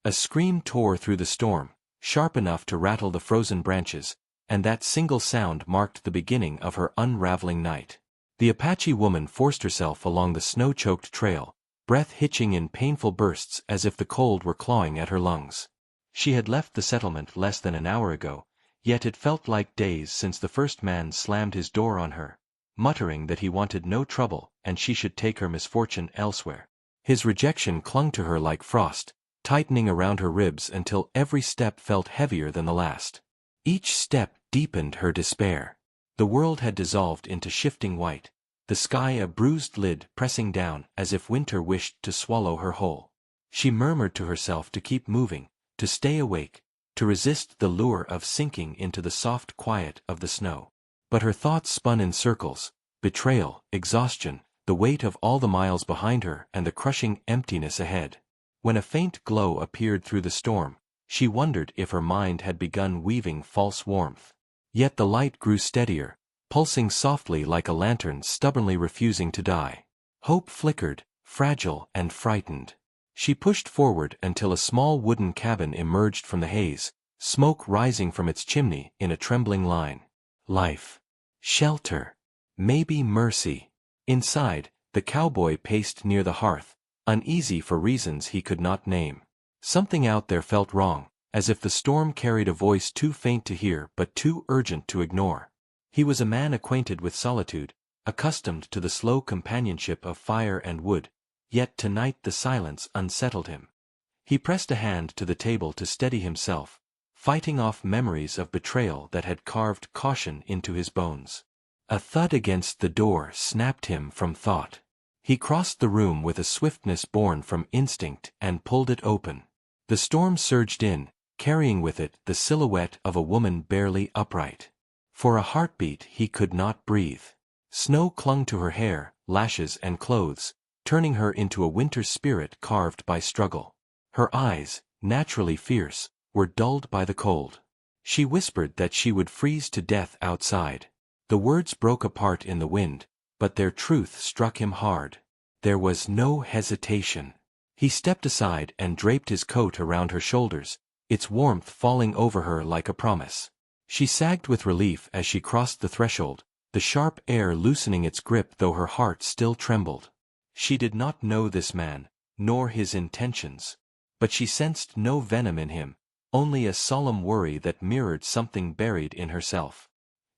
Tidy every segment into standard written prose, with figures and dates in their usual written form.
A scream tore through the storm, sharp enough to rattle the frozen branches, and that single sound marked the beginning of her unraveling night. The Apache woman forced herself along the snow-choked trail, breath hitching in painful bursts as if the cold were clawing at her lungs. She had left the settlement less than an hour ago, yet it felt like days since the first man slammed his door on her, muttering that he wanted no trouble and she should take her misfortune elsewhere. His rejection clung to her like frost, tightening around her ribs until every step felt heavier than the last. Each step deepened her despair. The world had dissolved into shifting white, the sky a bruised lid pressing down as if winter wished to swallow her whole. She murmured to herself to keep moving, to stay awake, to resist the lure of sinking into the soft quiet of the snow. But her thoughts spun in circles: betrayal, exhaustion, the weight of all the miles behind her and the crushing emptiness ahead. When a faint glow appeared through the storm, she wondered if her mind had begun weaving false warmth. Yet the light grew steadier, pulsing softly like a lantern stubbornly refusing to die. Hope flickered, fragile and frightened. She pushed forward until a small wooden cabin emerged from the haze, smoke rising from its chimney in a trembling line. Life. Shelter. Maybe mercy. Inside, the cowboy paced near the hearth, uneasy for reasons he could not name. Something out there felt wrong, as if the storm carried a voice too faint to hear but too urgent to ignore. He was a man acquainted with solitude, accustomed to the slow companionship of fire and wood, yet tonight the silence unsettled him. He pressed a hand to the table to steady himself, fighting off memories of betrayal that had carved caution into his bones. A thud against the door snapped him from thought. He crossed the room with a swiftness born from instinct and pulled it open. The storm surged in, carrying with it the silhouette of a woman barely upright. For a heartbeat he could not breathe. Snow clung to her hair, lashes and clothes, turning her into a winter spirit carved by struggle. Her eyes, naturally fierce, were dulled by the cold. She whispered that she would freeze to death outside. The words broke apart in the wind, but their truth struck him hard. There was no hesitation. He stepped aside and draped his coat around her shoulders, its warmth falling over her like a promise. She sagged with relief as she crossed the threshold, the sharp air loosening its grip though her heart still trembled. She did not know this man, nor his intentions. But she sensed no venom in him, only a solemn worry that mirrored something buried in herself.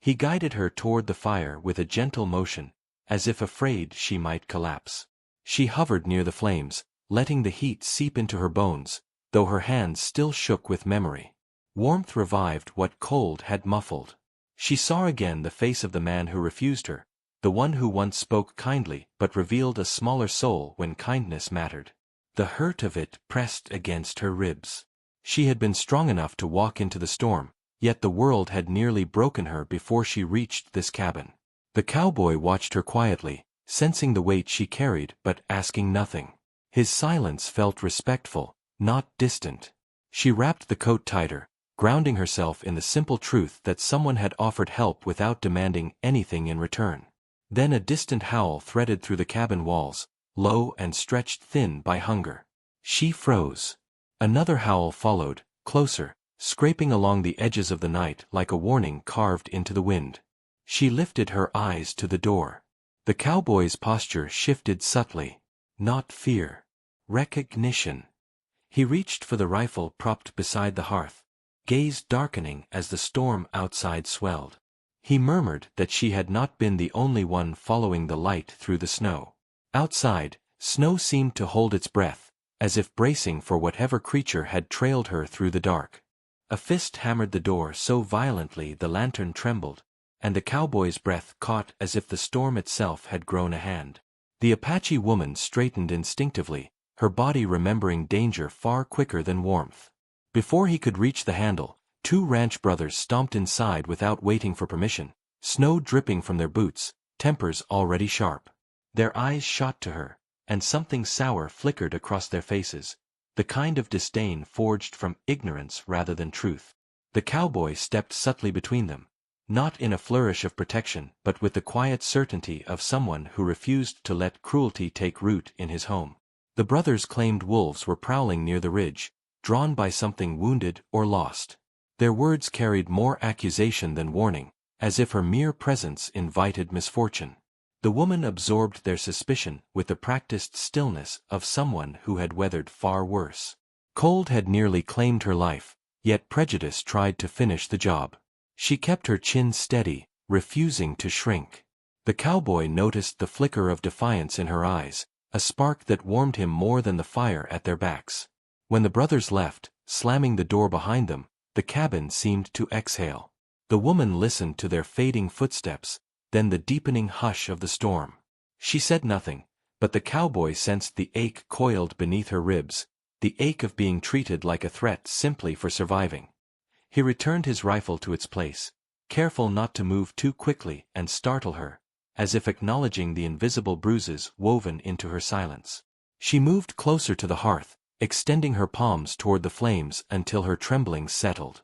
He guided her toward the fire with a gentle motion, as if afraid she might collapse. She hovered near the flames, letting the heat seep into her bones, though her hands still shook with memory. Warmth revived what cold had muffled. She saw again the face of the man who refused her, the one who once spoke kindly but revealed a smaller soul when kindness mattered. The hurt of it pressed against her ribs. She had been strong enough to walk into the storm, yet the world had nearly broken her before she reached this cabin. The cowboy watched her quietly, sensing the weight she carried but asking nothing. His silence felt respectful, not distant. She wrapped the coat tighter, grounding herself in the simple truth that someone had offered help without demanding anything in return. Then a distant howl threaded through the cabin walls, low and stretched thin by hunger. She froze. Another howl followed, closer, scraping along the edges of the night like a warning carved into the wind. She lifted her eyes to the door. The cowboy's posture shifted subtly. Not fear. Recognition. He reached for the rifle propped beside the hearth, gaze darkening as the storm outside swelled. He murmured that she had not been the only one following the light through the snow. Outside, snow seemed to hold its breath, as if bracing for whatever creature had trailed her through the dark. A fist hammered the door so violently the lantern trembled, and the cowboy's breath caught as if the storm itself had grown a hand. The Apache woman straightened instinctively, her body remembering danger far quicker than warmth. Before he could reach the handle, two ranch brothers stomped inside without waiting for permission, snow dripping from their boots, tempers already sharp. Their eyes shot to her, and something sour flickered across their faces, the kind of disdain forged from ignorance rather than truth. The cowboy stepped subtly between them, not in a flourish of protection but with the quiet certainty of someone who refused to let cruelty take root in his home. The brothers claimed wolves were prowling near the ridge, drawn by something wounded or lost. Their words carried more accusation than warning, as if her mere presence invited misfortune. The woman absorbed their suspicion with the practiced stillness of someone who had weathered far worse. Cold had nearly claimed her life, yet prejudice tried to finish the job. She kept her chin steady, refusing to shrink. The cowboy noticed the flicker of defiance in her eyes, a spark that warmed him more than the fire at their backs. When the brothers left, slamming the door behind them, the cabin seemed to exhale. The woman listened to their fading footsteps, then the deepening hush of the storm. She said nothing, but the cowboy sensed the ache coiled beneath her ribs, the ache of being treated like a threat simply for surviving. He returned his rifle to its place, careful not to move too quickly and startle her, as if acknowledging the invisible bruises woven into her silence. She moved closer to the hearth, extending her palms toward the flames until her tremblings settled.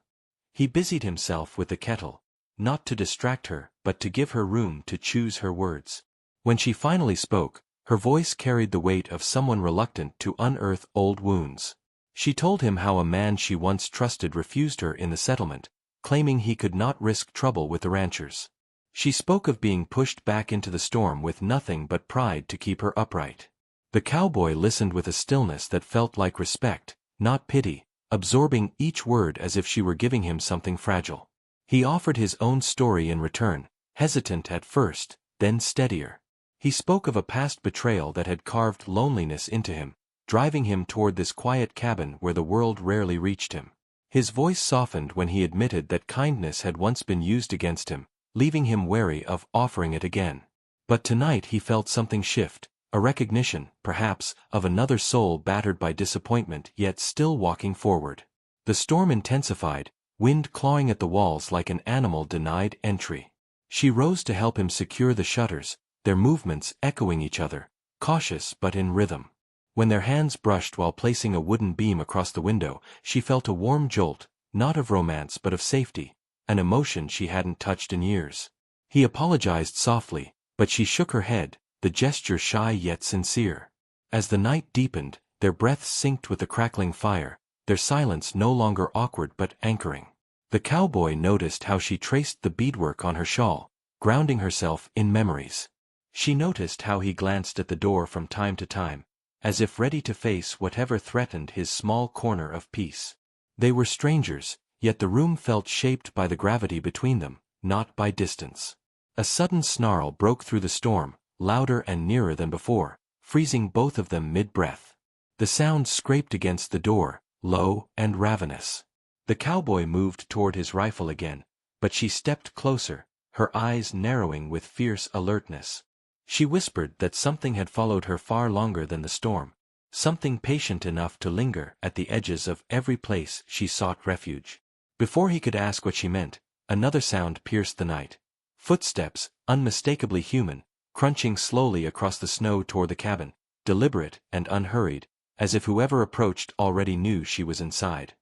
He busied himself with the kettle, not to distract her, but to give her room to choose her words. When she finally spoke, her voice carried the weight of someone reluctant to unearth old wounds. She told him how a man she once trusted refused her in the settlement, claiming he could not risk trouble with the ranchers. She spoke of being pushed back into the storm with nothing but pride to keep her upright. The cowboy listened with a stillness that felt like respect, not pity, absorbing each word as if she were giving him something fragile. He offered his own story in return, hesitant at first, then steadier. He spoke of a past betrayal that had carved loneliness into him, driving him toward this quiet cabin where the world rarely reached him. His voice softened when he admitted that kindness had once been used against him, leaving him wary of offering it again. But tonight he felt something shift, a recognition, perhaps, of another soul battered by disappointment yet still walking forward. The storm intensified, wind clawing at the walls like an animal denied entry. She rose to help him secure the shutters, their movements echoing each other, cautious but in rhythm. When their hands brushed while placing a wooden beam across the window, she felt a warm jolt, not of romance but of safety, an emotion she hadn't touched in years. He apologized softly, but she shook her head, the gesture shy yet sincere. As the night deepened, their breaths synced with the crackling fire, their silence no longer awkward but anchoring. The cowboy noticed how she traced the beadwork on her shawl, grounding herself in memories. She noticed how he glanced at the door from time to time, as if ready to face whatever threatened his small corner of peace. They were strangers, yet the room felt shaped by the gravity between them, not by distance. A sudden snarl broke through the storm, louder and nearer than before, freezing both of them mid-breath. The sound scraped against the door, low and ravenous. The cowboy moved toward his rifle again, but she stepped closer, her eyes narrowing with fierce alertness. She whispered that something had followed her far longer than the storm, something patient enough to linger at the edges of every place she sought refuge. Before he could ask what she meant, another sound pierced the night. Footsteps, unmistakably human, crunching slowly across the snow toward the cabin, deliberate and unhurried, as if whoever approached already knew she was inside.